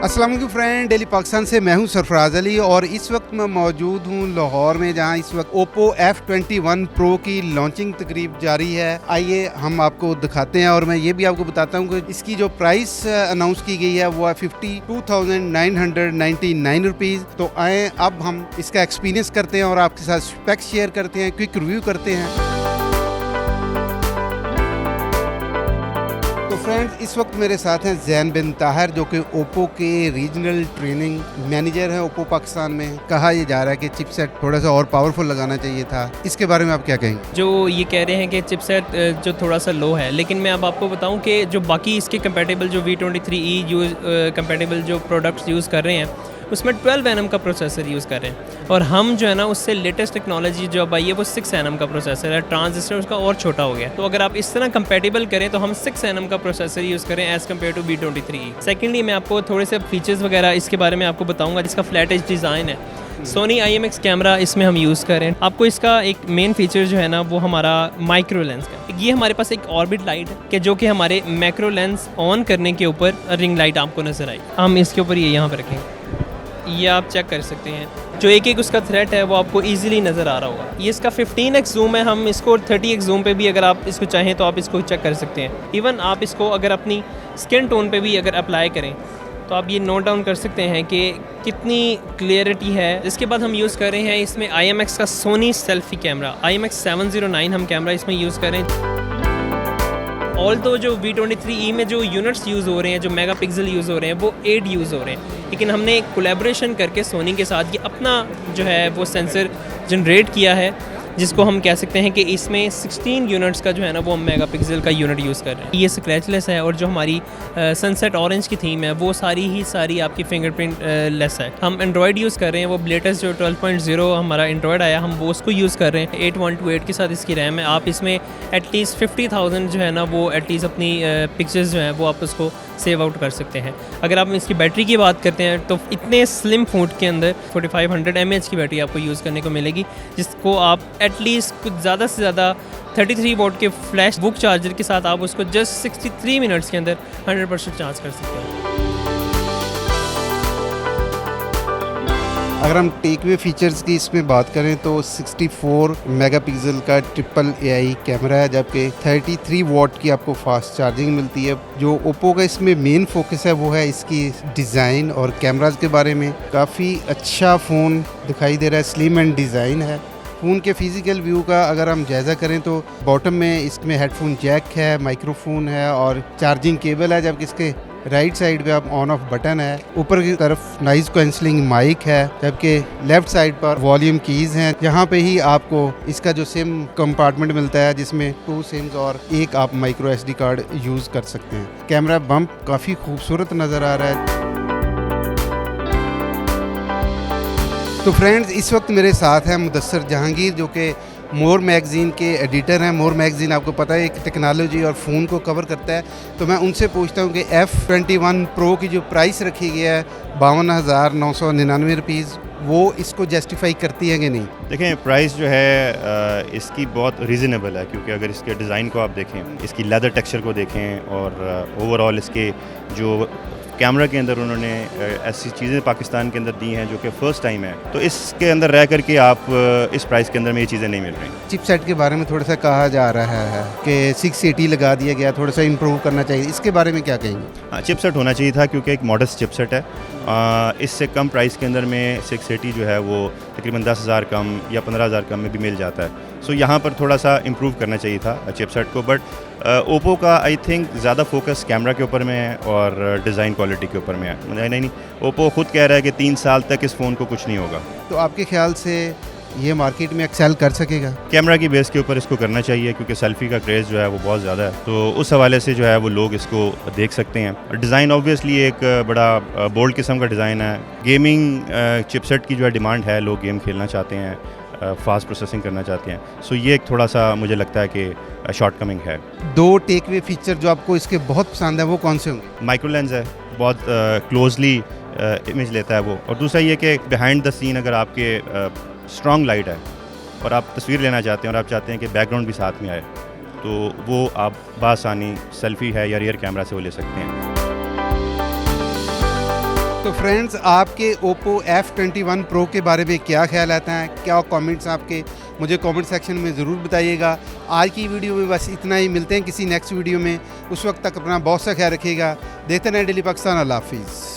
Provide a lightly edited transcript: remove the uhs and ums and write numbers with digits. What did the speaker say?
अस्सलाम वालेकुम friend, daily Pakistan से मैं हूं सरफराज अली और इस वक्त मैं मौजूद हूं लाहौर में, जहां इस वक्त Oppo F21 Pro की लॉन्चिंग तकरीब जारी है। आइए हम आपको दिखाते हैं और मैं ये भी आपको बताता हूं कि इसकी जो प्राइस अनाउंस की गई है वो है 52,999 रुपीज़। तो आए अब हम इसका एक्सपीरियंस करते हैं और आपके साथ स्पेक्स शेयर करते हैं, क्विक रिव्यू करते हैं। तो फ्रेंड्स, इस वक्त मेरे साथ हैं जैन बिन ताहिर, जो कि ओप्पो के रीजनल ट्रेनिंग मैनेजर हैं ओप्पो पाकिस्तान में। कहा यह जा रहा है कि चिपसेट थोड़ा सा और पावरफुल लगाना चाहिए था, इसके बारे में आप क्या कहेंगे? जो ये कह रहे हैं कि चिपसेट जो थोड़ा सा लो है, लेकिन मैं अब आपको बताऊं कि जो बाकी इसके कंपैटिबल जो V23e यूज़ कंपैटिबल जो प्रोडक्ट्स यूज़ कर रहे हैं उसमें 12 nm का प्रोसेसर यूज़ कर रहे हैं, और हम जो है ना उससे लेटेस्ट टेक्नोलॉजी जो अब आई है वो 6 nm का प्रोसेसर है। ट्रांजिस्टर उसका और छोटा हो गया, तो अगर आप इस तरह कंपैटिबल करें तो हम 6 nm का प्रोसेसर यूज़ करें as compare to V23e। Secondly मैं आपको थोड़े से फीचर्स वगैरह इसके बारे में आपको बताऊँगा, जिसका फ्लैट एज डिज़ाइन है। सोनी IMX कैमरा इसमें हम यूज़ करें। आपको इसका एक मेन फीचर जो है ना वो हमारा माइक्रो लेंस का। ये हमारे पास एक ऑर्बिट लाइट है कि जो कि हमारे मैक्रो लेंस ऑन करने के ऊपर रिंग लाइट आपको नज़र आई। हम इसके ऊपर ये यहाँ पर रखेंगे, ये आप चेक कर सकते हैं। जो एक उसका थ्रेड है वो आपको इजीली नज़र आ रहा होगा। ये इसका 15x जूम है, हम इसको 30x जूम पे भी अगर आप इसको चाहें तो आप इसको चेक कर सकते हैं। इवन आप इसको अगर अपनी स्किन टोन पे भी अगर अप्लाई करें तो आप ये नोट डाउन कर सकते हैं कि कितनी क्लियरिटी है। इसके बाद हम यूज़ कर रहे हैं इसमें IMX का सोनी सेल्फी कैमरा, IMX 709 हम कैमरा इसमें यूज़ करें। ऑल तो जो V23e में जो यूनिट्स यूज़ हो रहे हैं, जो मेगापिक्सल यूज़ हो रहे हैं, वो 8 यूज़ हो रहे हैं, लेकिन हमने कोलैबोरेशन करके सोनी के साथ ये अपना जो है वो सेंसर जनरेट किया है, जिसको हम कह सकते हैं कि इसमें 16 यूनिट्स का जो है ना वो मेगापिक्सल का यूनिट यूज़ कर रहे हैं। ये स्क्रैचलेस है, और जो हमारी सनसेट ऑरेंज की थीम है वो सारी आपकी फिंगरप्रिंट लेस है। हम एंड्रॉयड यूज़ कर रहे हैं, वो लेटेस्ट जो 12.0 हमारा एंड्रॉयड आया हम वो उसको यूज़ कर रहे हैं। 8128 के साथ इसकी रैम है। आप इसमें एटलीस्ट 50,000 जो है ना वो एटलीस्ट अपनी पिक्चर्स जो हैं वो आप उसको सेव आउट कर सकते हैं। अगर आप इसकी बैटरी की बात करते हैं तो इतने स्लिम फूड के अंदर 4500 mAh की बैटरी आपको यूज़ करने को मिलेगी, जिसको आप एटलीस्ट कुछ ज़्यादा से ज़्यादा 33 वोल्ट के फ्लैश बुक चार्जर के साथ आप उसको जस्ट 63 मिनट्स के अंदर 100% चार्ज कर सकते हैं। अगर हम टेकवे फीचर्स की इसमें बात करें तो 64 मेगापिक्सल का ट्रिपल AI कैमरा है, जबकि 33 वॉट की आपको फास्ट चार्जिंग मिलती है। जो ओप्पो का इसमें मेन फोकस है वो है इसकी डिज़ाइन और कैमराज के बारे में। काफ़ी अच्छा फ़ोन दिखाई दे रहा है, स्लिम एंड डिज़ाइन है। फ़ोन के फिज़िकल व्यू का अगर हम जायज़ा करें तो बॉटम में इसमें हेडफोन जैक है, माइक्रोफोन है और चार्जिंग केबल है, जबकि इसके राइट साइड पे आप ऑन ऑफ बटन है। ऊपर की तरफ नॉइज़ कैंसलिंग माइक है, जबकि लेफ्ट साइड पर वॉल्यूम कीज़ हैं। यहाँ पे ही आपको इसका जो सिम कंपार्टमेंट मिलता है, जिसमें 2 सिम्स और एक आप माइक्रो SD कार्ड यूज़ कर सकते हैं। कैमरा बम्प काफ़ी खूबसूरत नज़र आ रहा है। तो फ्रेंड्स, इस वक्त मेरे साथ हैं मुदस्सर जहांगीर, जो कि मोर मैगज़ीन के एडिटर हैं। मोर मैगज़ीन आपको पता है एक टेक्नोलॉजी और फ़ोन को कवर करता है। तो मैं उनसे पूछता हूँ कि F21 Pro की जो प्राइस रखी गई है 52,999 रुपीज़, वो इसको जस्टिफाई करती है कि नहीं? देखें, प्राइस जो है इसकी बहुत रीज़नेबल है, क्योंकि अगर इसके डिज़ाइन को आप देखें, इसकी लेदर टेक्सचर को देखें और ओवरऑल इसके जो कैमरा के अंदर उन्होंने ऐसी चीज़ें पाकिस्तान के अंदर दी हैं जो कि फ़र्स्ट टाइम है, तो इसके अंदर रह करके आप इस प्राइस के अंदर में ये चीज़ें नहीं मिल रही। चिपसेट के बारे में थोड़ा सा कहा जा रहा है कि 680 लगा दिया गया, थोड़ा सा इंप्रूव करना चाहिए, इसके बारे में क्या कहेंगे? हाँ, चिपसेट होना चाहिए था, क्योंकि एक मॉडेस्ट चिपसेट है। इससे कम प्राइस के अंदर में 680 जो है वो तकरीबन 10,000 कम या 15,000 कम में भी मिल जाता है। सो यहाँ पर थोड़ा सा इम्प्रूव करना चाहिए था चिपसेट को। बट ओप्पो का आई थिंक ज़्यादा फोकस कैमरा के ऊपर में है और डिज़ाइन क्वालिटी के ऊपर में है। नहीं, ओप्पो खुद कह रहा है कि 3 साल तक इस फ़ोन को कुछ नहीं होगा। तो आपके ख्याल से ये मार्केट में एक्सेल कर सकेगा? कैमरा की बेस के ऊपर इसको करना चाहिए, क्योंकि सेल्फी का क्रेज़ जो है वो बहुत ज़्यादा है, तो उस हवाले से जो है वो लोग इसको देख सकते हैं। डिज़ाइन ऑब्वियसली एक बड़ा बोल्ड किस्म का डिज़ाइन है। गेमिंग चिपसेट की जो है डिमांड है, लोग गेम खेलना चाहते हैं, फास्ट प्रोसेसिंग करना चाहते हैं। सो ये एक थोड़ा सा मुझे लगता है कि शॉर्ट कमिंग है। 2 टेकवे फीचर जो आपको इसके बहुत पसंद है वो कौन से होंगे? माइक्रो लेंस है, बहुत क्लोजली इमेज लेता है वो, और दूसरा ये कि बिहाइंड द सीन अगर आपके स्ट्रॉन्ग लाइट है और आप तस्वीर लेना चाहते हैं और आप चाहते हैं कि बैकग्राउंड भी साथ में आए, तो वो आप बासानी सेल्फी है या रियर कैमरा से वो ले सकते हैं। तो फ्रेंड्स, आपके Oppo F21 Pro के बारे में क्या ख्याल आता है, क्या कमेंट्स आपके मुझे कमेंट सेक्शन में ज़रूर बताइएगा। आज की वीडियो में बस इतना ही, मिलते हैं किसी नेक्स्ट वीडियो में। उस वक्त तक अपना बहुत सा ख्याल रखिएगा। देखते रहें डेली पाकिस्तान। अल्लाह हाफिज़।